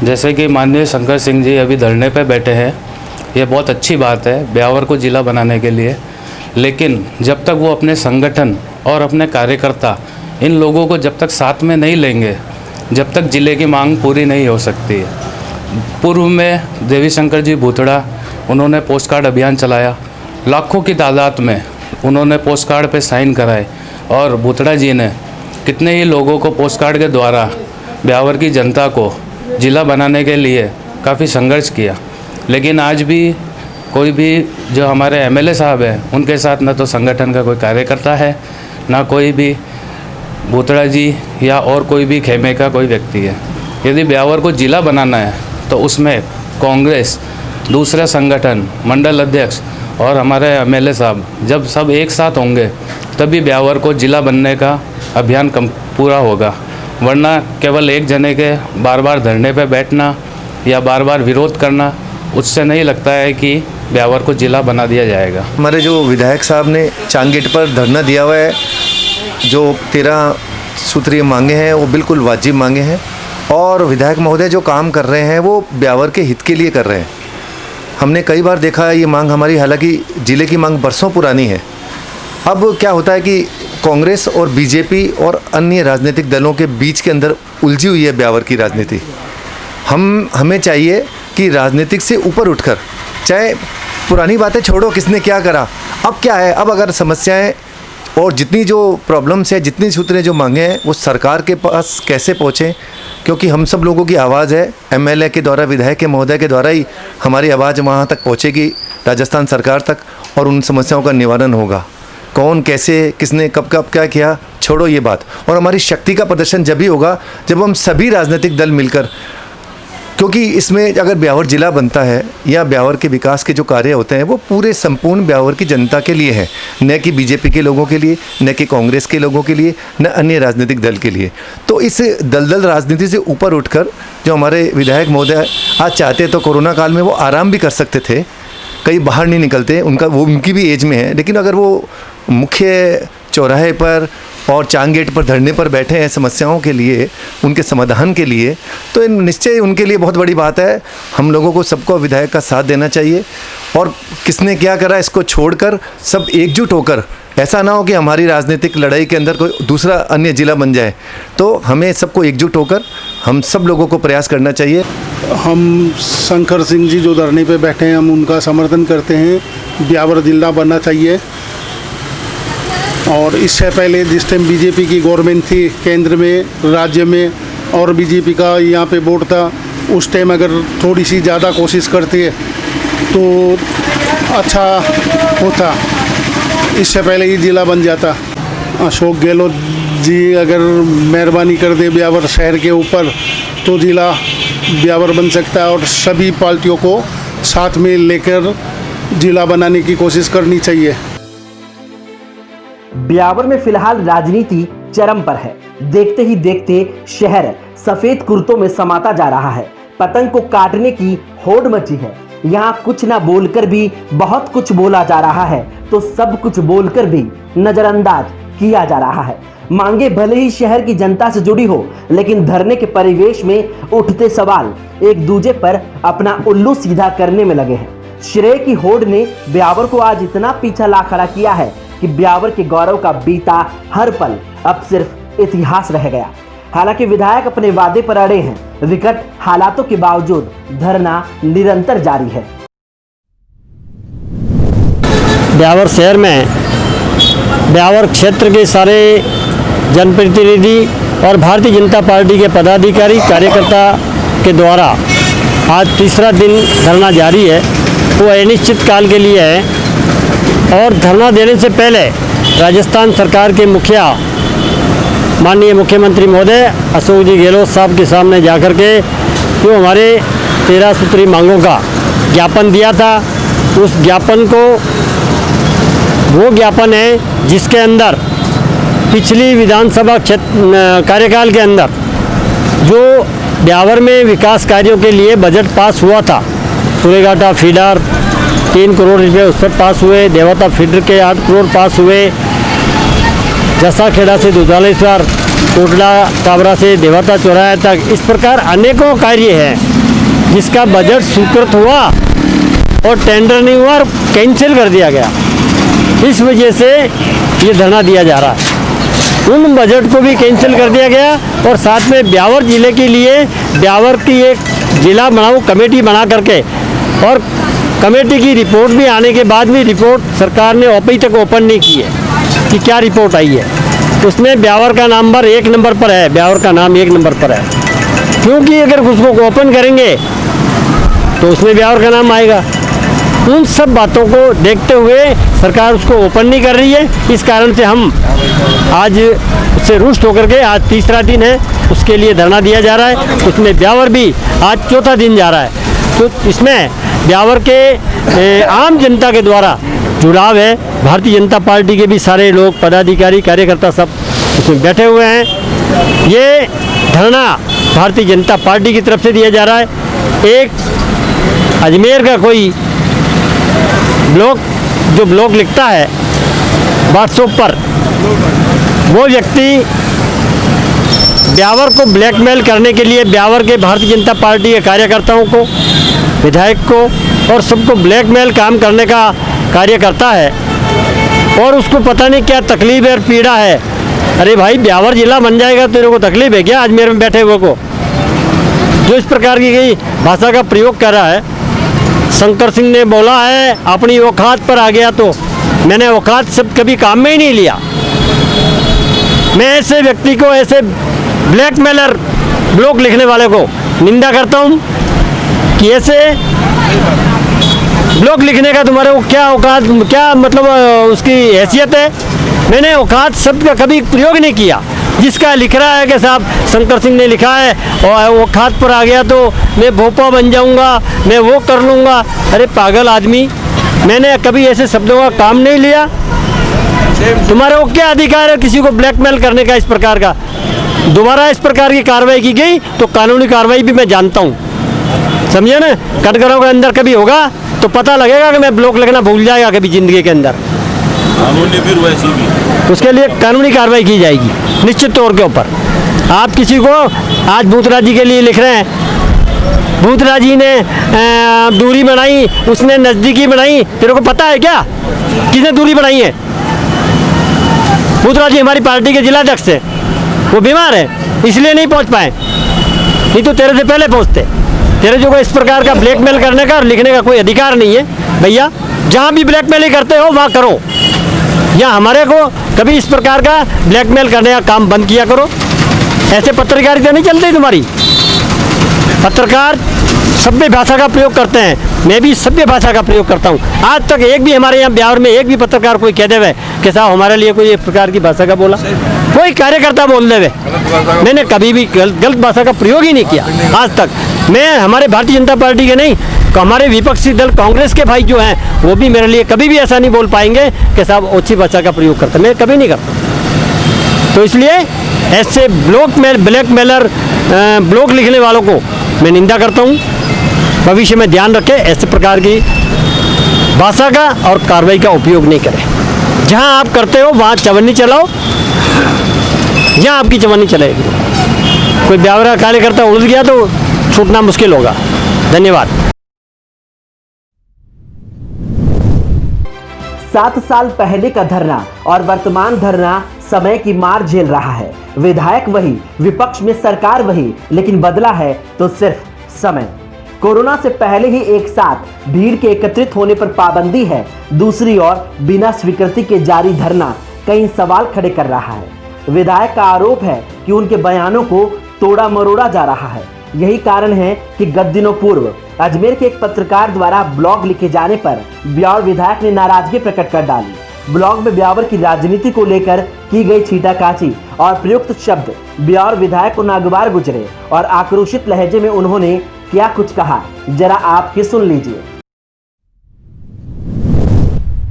जैसे कि माननीय शंकर सिंह जी अभी धरने पर बैठे हैं, ये बहुत अच्छी बात है ब्यावर को जिला बनाने के लिए, लेकिन जब तक वो अपने संगठन और अपने कार्यकर्ता इन लोगों को जब तक साथ में नहीं लेंगे, जब तक जिले की मांग पूरी नहीं हो सकती है। पूर्व में देवी शंकर जी भूतड़ा उन्होंने पोस्ट कार्ड अभियान चलाया, लाखों की तादाद में उन्होंने पोस्ट कार्ड पे साइन कराए और भूतड़ा जी ने कितने ही लोगों को पोस्ट कार्ड के द्वारा ब्यावर की जनता को जिला बनाने के लिए काफ़ी संघर्ष किया। लेकिन आज भी कोई भी जो हमारे एमएलए साहब हैं उनके साथ न तो संगठन का कोई कार्यकर्ता है, ना कोई भी भूतड़ा जी या और कोई भी खेमे का कोई व्यक्ति है। यदि ब्यावर को जिला बनाना है तो उसमें कांग्रेस, दूसरा संगठन, मंडल अध्यक्ष और हमारे एमएलए साहब जब सब एक साथ होंगे तभी ब्यावर को जिला बनने का अभियान पूरा होगा। वरना केवल एक जने के बार बार धरने पर बैठना या बार बार विरोध करना, उससे नहीं लगता है कि ब्यावर को जिला बना दिया जाएगा। हमारे जो विधायक साहब ने चांगेट पर धरना दिया हुआ है, जो 13 सूत्रीय मांगे हैं वो बिल्कुल वाजिब मांगे हैं और विधायक महोदय जो काम कर रहे हैं वो ब्यावर के हित के लिए कर रहे हैं। हमने कई बार देखा है ये मांग हमारी, हालांकि ज़िले की मांग बरसों पुरानी है, अब क्या होता है कि कांग्रेस और बीजेपी और अन्य राजनीतिक दलों के बीच के अंदर उलझी हुई है ब्यावर की राजनीति। हमें चाहिए कि राजनीतिक से ऊपर उठकर, चाहे पुरानी बातें छोड़ो किसने क्या करा, अब क्या है, अब अगर समस्याएं और जितनी जो प्रॉब्लम्स है, जितनी सूत्रें जो मांगे हैं वो सरकार के पास कैसे पहुँचें, क्योंकि हम सब लोगों की आवाज़ है, एमएलए के द्वारा, विधायक के महोदय के द्वारा ही हमारी आवाज़ वहाँ तक पहुँचेगी, राजस्थान सरकार तक, और उन समस्याओं का निवारण होगा। कौन कैसे किसने कब कब क्या किया छोड़ो ये बात, और हमारी शक्ति का प्रदर्शन जब ही होगा जब हम सभी राजनीतिक दल मिलकर, क्योंकि इसमें अगर ब्यावर जिला बनता है या ब्यावर के विकास के जो कार्य होते हैं वो पूरे संपूर्ण ब्यावर की जनता के लिए है, न कि बीजेपी के लोगों के लिए, न कि कांग्रेस के लोगों के लिए, न अन्य राजनीतिक दल के लिए। तो इस दलदल राजनीति से ऊपर उठकर जो हमारे विधायक महोदय आज चाहते तो कोरोना काल में वो आराम भी कर सकते थे, कहीं बाहर नहीं निकलते, उनकी भी एज में है, लेकिन अगर वो मुख्य चौराहे पर और चांग गेट पर धरने पर बैठे हैं समस्याओं के लिए, उनके समाधान के लिए, तो निश्चय उनके लिए बहुत बड़ी बात है। हम लोगों को सबको विधायक का साथ देना चाहिए, और किसने क्या करा इसको छोड़कर सब एकजुट होकर, ऐसा ना हो कि हमारी राजनीतिक लड़ाई के अंदर कोई दूसरा अन्य जिला बन जाए। तो हमें सबको एकजुट होकर हम सब लोगों को प्रयास करना चाहिए। हम शंकर सिंह जी जो धरने पे बैठे हैं, हम उनका समर्थन करते हैं, ब्यावर जिला बनना चाहिए। और इससे पहले जिस टाइम बीजेपी की गवर्नमेंट थी केंद्र में, राज्य में, और बीजेपी का यहाँ पे वोट था, उस टाइम अगर थोड़ी सी ज़्यादा कोशिश करते तो अच्छा होता, इससे पहले ही जिला बन जाता। अशोक गहलोत जी अगर मेहरबानी कर दे ब्यावर शहर के ऊपर तो जिला ब्यावर बन सकता है, और सभी पार्टियों को साथ में लेकर जिला बनाने की कोशिश करनी चाहिए। ब्यावर में फिलहाल राजनीति चरम पर है। देखते ही देखते शहर सफेद कुर्तों में समाता जा रहा है। पतंग को काटने की होड़ मची है। यहाँ कुछ ना बोलकर भी बहुत कुछ बोला जा रहा है, तो सब कुछ बोलकर भी नजरअंदाज किया जा रहा है। मांगे भले ही शहर की जनता से जुड़ी हो, लेकिन धरने के परिवेश में उठते सवाल एक दूजे पर अपना उल्लू सीधा करने में लगे हैं। श्रेय की होड़ ने ब्यावर को आज इतना पीछा ला खड़ा किया है कि ब्यावर के गौरव का बीता हर पल अब सिर्फ इतिहास रह गया। हालांकि विधायक अपने वादे पर अड़े हैं। विकट हालातों के बावजूद धरना निरंतर जारी है। ब्यावर शहर में ब्यावर क्षेत्र के सारे जनप्रतिनिधि और भारतीय जनता पार्टी के पदाधिकारी कार्यकर्ता के द्वारा आज तीसरा दिन धरना जारी है। वो अनिश्चित काल के लिए है, और धरना देने से पहले राजस्थान सरकार के मुखिया माननीय मुख्यमंत्री महोदय अशोक जी गहलोत साहब के सामने जाकर के जो हमारे 13 सूत्री मांगों का ज्ञापन दिया था, उस ज्ञापन को, वो ज्ञापन है जिसके अंदर पिछली विधानसभा कार्यकाल के अंदर जो ब्यावर में विकास कार्यों के लिए बजट पास हुआ था, सुरेघाटा फीडर 3 करोड़ रुपये उस पर पास हुए, देवता फीडर के 8 करोड़ पास हुए, जसा खेड़ा से दुधालेश्वर, कोटला काबरा से देवता चौराहा तक, इस प्रकार अनेकों कार्य हैं जिसका बजट स्वीकृत हुआ और टेंडर नहीं हुआ और कैंसिल कर दिया गया। इस वजह से ये धरना दिया जा रहा है। उन बजट को भी कैंसिल कर दिया गया, और साथ में ब्यावर जिले के लिए ब्यावर की एक जिला बनाओ कमेटी बना करके, और कमेटी की रिपोर्ट भी आने के बाद भी रिपोर्ट सरकार ने अभी तक ओपन नहीं की है कि क्या रिपोर्ट आई है। उसमें ब्यावर का नंबर 1 नंबर पर है, ब्यावर का नाम 1 नंबर पर है, क्योंकि अगर उसको ओपन करेंगे तो उसमें ब्यावर का नाम आएगा। उन सब बातों को देखते हुए सरकार उसको ओपन नहीं कर रही है। इस कारण से हम आज उससे रुष्ट होकर के, आज तीसरा दिन है, उसके लिए धरना दिया जा रहा है। उसमें ब्यावर भी आज चौथा दिन जा रहा है। तो इसमें ब्यावर के आम जनता के द्वारा जुड़ाव है। भारतीय जनता पार्टी के भी सारे लोग, पदाधिकारी, कार्यकर्ता सब उसमें बैठे हुए हैं। ये धरना भारतीय जनता पार्टी की तरफ से दिया जा रहा है। एक अजमेर का कोई ब्लॉग लिखता है व्हाट्सएप पर, वो व्यक्ति ब्यावर को ब्लैकमेल करने के लिए ब्यावर के भारतीय जनता पार्टी के कार्यकर्ताओं को, विधायक को और सबको ब्लैकमेल काम करने का कार्य करता है। और उसको पता नहीं क्या तकलीफ है और पीड़ा है। अरे भाई, ब्यावर जिला बन जाएगा, तेरे को तकलीफ है क्या अजमेर में बैठे हुए को? जो इस प्रकार की गई भाषा का प्रयोग कर रहा है। शंकर सिंह ने बोला है अपनी औकात पर आ गया, तो मैंने औकात सब कभी काम में ही नहीं लिया। मैं ऐसे व्यक्ति को, ऐसे ब्लैकमेलर ब्लॉग लिखने वाले को निंदा करता हूँ कि ऐसे ब्लॉग लिखने का तुम्हारे को क्या औकात, क्या मतलब उसकी हैसियत है? मैंने औकात शब्द का कभी प्रयोग नहीं किया। जिसका लिख रहा है कि साहब शंकर सिंह ने लिखा है और औकात पर आ गया तो मैं भोपा बन जाऊंगा, मैं वो कर लूँगा। अरे पागल आदमी, मैंने कभी ऐसे शब्दों का काम नहीं लिया। तुम्हारे को क्या अधिकार है किसी को ब्लैकमेल करने का? इस प्रकार का दोबारा इस प्रकार की कार्रवाई की गई तो कानूनी कार्रवाई भी मैं जानता हूँ, समझे ना। कटघरों के अंदर कभी होगा तो पता लगेगा कि मैं ब्लॉक लिखना भूल जाएगा कभी ज़िंदगी के अंदर। फिर वैसी भी उसके लिए कानूनी कार्रवाई की जाएगी निश्चित तौर के ऊपर। आप किसी को आज भूतराज जी के लिए लिख रहे हैं, भूतराज जी ने दूरी बनाई, उसने नज़दीकी बनाई, तेरे को पता है क्या किसने दूरी बनाई है? भूतराज जी हमारी पार्टी के जिलाध्यक्ष है, वो बीमार है इसलिए नहीं पहुंच पाए, नहीं तो तेरे से पहले पहुंचते। तेरे जो को इस प्रकार का ब्लैकमेल करने का और लिखने का कोई अधिकार नहीं है भैया। जहां भी ब्लैकमेल करते हो वहां करो, या हमारे को कभी इस प्रकार का ब्लैकमेल करने का काम बंद किया करो। ऐसे पत्रकारिता नहीं चलती तुम्हारी। पत्रकार सभ्य भाषा का प्रयोग करते हैं, मैं भी सभ्य भाषा का प्रयोग करता हूँ। आज तक एक भी हमारे यहाँ ब्यावर में एक भी पत्रकार कोई कह देवे कि साहब हमारे लिए कोई एक प्रकार की भाषा का बोला, कोई कार्यकर्ता बोल देवे, मैंने कभी भी गलत भाषा का प्रयोग ही नहीं किया आज तक। मैं हमारे भारतीय जनता पार्टी के नहीं, हमारे विपक्षी दल कांग्रेस के भाई जो हैं वो भी मेरे लिए कभी भी ऐसा नहीं बोल पाएंगे कि साहब ओछी भाषा का प्रयोग करते, मैं कभी नहीं करता। तो इसलिए ऐसे ब्लैकमेलर ब्लॉग लिखने वालों को मैं निंदा करता हूँ। भविष्य में ध्यान रखें, ऐसे प्रकार की भाषा का और कार्रवाई का उपयोग नहीं करें। जहाँ आप करते हो वहाँ चवन्नी चलाओ, यहाँ आपकी चवन्नी चलेगी। कोई ब्यावरा कार्यकर्ता उलझ गया तो छूटना मुश्किल होगा। धन्यवाद। 7 साल पहले का धरना और वर्तमान धरना समय की मार झेल रहा है। विधायक वही, विपक्ष में सरकार वही, लेकिन बदला है तो सिर्फ समय। कोरोना से पहले ही एक साथ भीड़ के एकत्रित होने पर पाबंदी है, दूसरी ओर बिना स्वीकृति के जारी धरना कई सवाल खड़े कर रहा है। विधायक का आरोप है कि उनके बयानों को तोड़ा मरोड़ा जा रहा है। यही कारण है कि गत दिनों पूर्व अजमेर के एक पत्रकार द्वारा ब्लॉग लिखे जाने पर ब्यावर विधायक ने नाराजगी प्रकट कर डाली। ब्लॉग में ब्यावर की राजनीति को लेकर की गई छींटाकाची और प्रयुक्त शब्द ब्यावर विधायक को नागवार गुजरे और आक्रोशित लहजे में उन्होंने क्या कुछ कहा, जरा आप ही सुन लीजिए।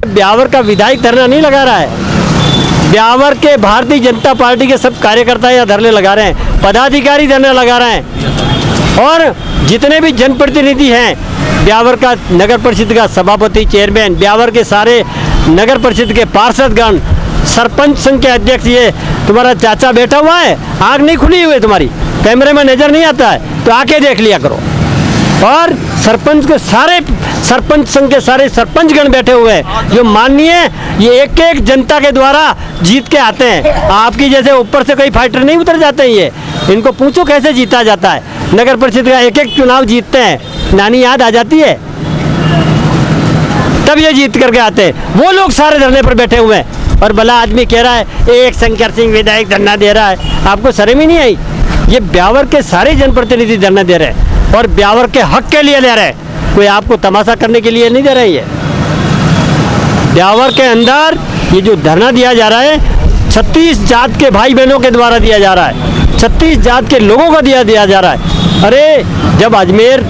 ब्यावर का विधायक धरना नहीं लगा रहा है, ब्यावर के भारतीय जनता पार्टी के सब कार्यकर्ता यहाँ धरने लगा रहे हैं, पदाधिकारी धरने लगा रहे हैं। और जितने भी जनप्रतिनिधि हैं, ब्यावर का नगर परिषद का सभापति, चेयरमैन, ब्यावर के सारे नगर परिषद के पार्षदगण, सरपंच संघ के अध्यक्ष, ये तुम्हारा चाचा बैठा हुआ है, आँख नहीं खुली हुई है तुम्हारी, कैमरे में नजर नहीं आता है तो आके देख लिया करो। और सरपंच के सारे सरपंच संघ के सारे सरपंचगण बैठे हुए हैं जो माननीय ये एक एक जनता के द्वारा जीत के आते हैं। आपकी जैसे ऊपर से कोई फाइटर नहीं उतर जाते हैं, ये इनको पूछो कैसे जीता जाता है। नगर परिषद का एक एक चुनाव जीतते हैं, नानी याद आ जाती है तब ये जीत करके आते हैं। वो लोग सारे धरने पर बैठे हुए हैं और भला आदमी कह रहा है एक शंकर सिंह विधायक धरना दे रहा है। आपको शर्म ही नहीं आई? ये ब्यावर के सारे जनप्रतिनिधि धरना दे रहे हैं और ब्यावर के हक के लिए दे रहे हैं, कोई आपको तमाशा करने के लिए नहीं दे रही है। ब्यावर के अंदर ये जो धरना दिया जा रहा है 36 जात के भाई बहनों के द्वारा दिया जा रहा है, 36 जात के लोगों को दिया जा रहा है। अरे जब अजमेर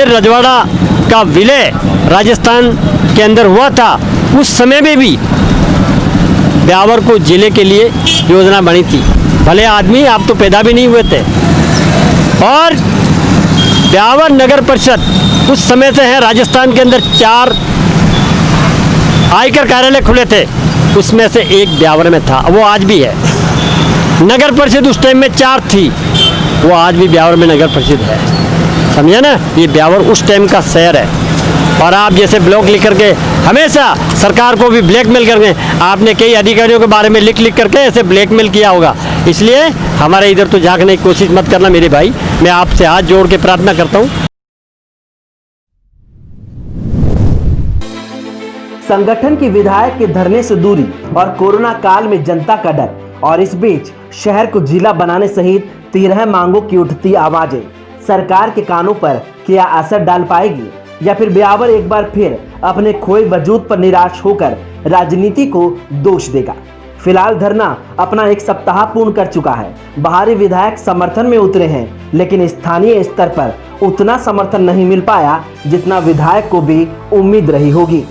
रजवाड़ा का विलय राजस्थान के अंदर हुआ था, उस समय में भी ब्यावर को जिले के लिए योजना बनी थी। भले आदमी आप तो पैदा भी नहीं हुए थे। और ब्यावर नगर परिषद उस समय से है, राजस्थान के अंदर 4 आयकर कार्यालय खुले थे, उसमें से एक ब्यावर में था, वो आज भी है। नगर परिषद उस टाइम में 4 थी, वो आज भी ब्यावर में नगर परिषद है, समझे ना। ये ब्यावर उस टाइम का शहर है। और आप जैसे ब्लॉक लिख करके हमेशा सरकार को भी ब्लैकमेल करके आपने कई अधिकारियों के बारे में लिख करके ऐसे ब्लैकमेल किया होगा। इसलिए हमारे इधर तो झांकने की कोशिश मत करना मेरे भाई, मैं आपसे हाथ जोड़ के प्रार्थना करता हूँ। संगठन के विधायक के धरने से दूरी और कोरोना काल में जनता का डर, और इस बीच शहर को जिला बनाने सहित 13 मांगों की उठती आवाजें सरकार के कानों पर क्या असर डाल पाएगी, या फिर ब्यावर एक बार फिर अपने खोए वजूद पर निराश होकर राजनीति को दोष देगा। फिलहाल धरना अपना 1 सप्ताह पूर्ण कर चुका है। बाहरी विधायक समर्थन में उतरे हैं, लेकिन स्थानीय स्तर पर उतना समर्थन नहीं मिल पाया जितना विधायक को भी उम्मीद रही होगी।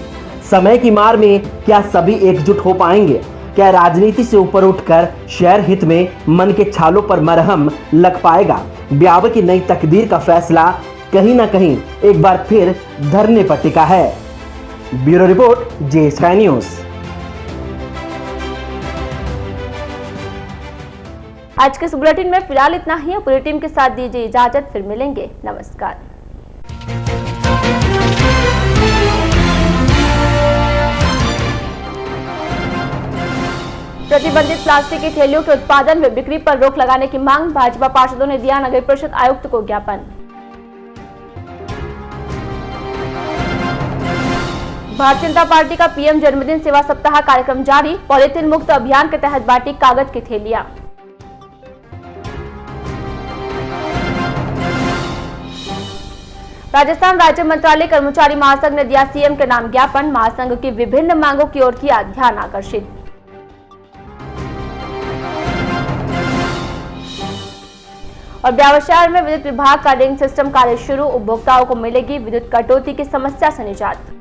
समय की मार में क्या सभी एकजुट हो पाएंगे? क्या राजनीति से ऊपर उठकर शहर हित में मन के छालों पर मरहम लग पाएगा? ब्यावर की नई तकदीर का फैसला कहीं ना कहीं एक बार फिर धरने पर टिका है। ब्यूरो रिपोर्ट, जे स्काई न्यूज। आज के इस बुलेटिन में फिलहाल इतना ही। पूरी टीम के साथ दीजिए इजाजत, फिर मिलेंगे। नमस्कार। प्रतिबंधित प्लास्टिक की थैलियों के उत्पादन व बिक्री पर रोक लगाने की मांग, भाजपा पार्षदों ने दिया नगर परिषद आयुक्त को ज्ञापन। भारतीय जनता पार्टी का पीएम जन्मदिन सेवा सप्ताह कार्यक्रम जारी, पॉलीथीन मुक्त अभियान के तहत बांटी कागज की थैलियां। राजस्थान राज्य मंत्रालय कर्मचारी महासंघ ने दिया सीएम के नाम ज्ञापन, महासंघ की विभिन्न मांगों की ओर किया ध्यान आकर्षित। और ब्यावर शहर में विद्युत विभाग का रिंग सिस्टम कार्य शुरू, उपभोक्ताओं को मिलेगी विद्युत कटौती की समस्या से निजात।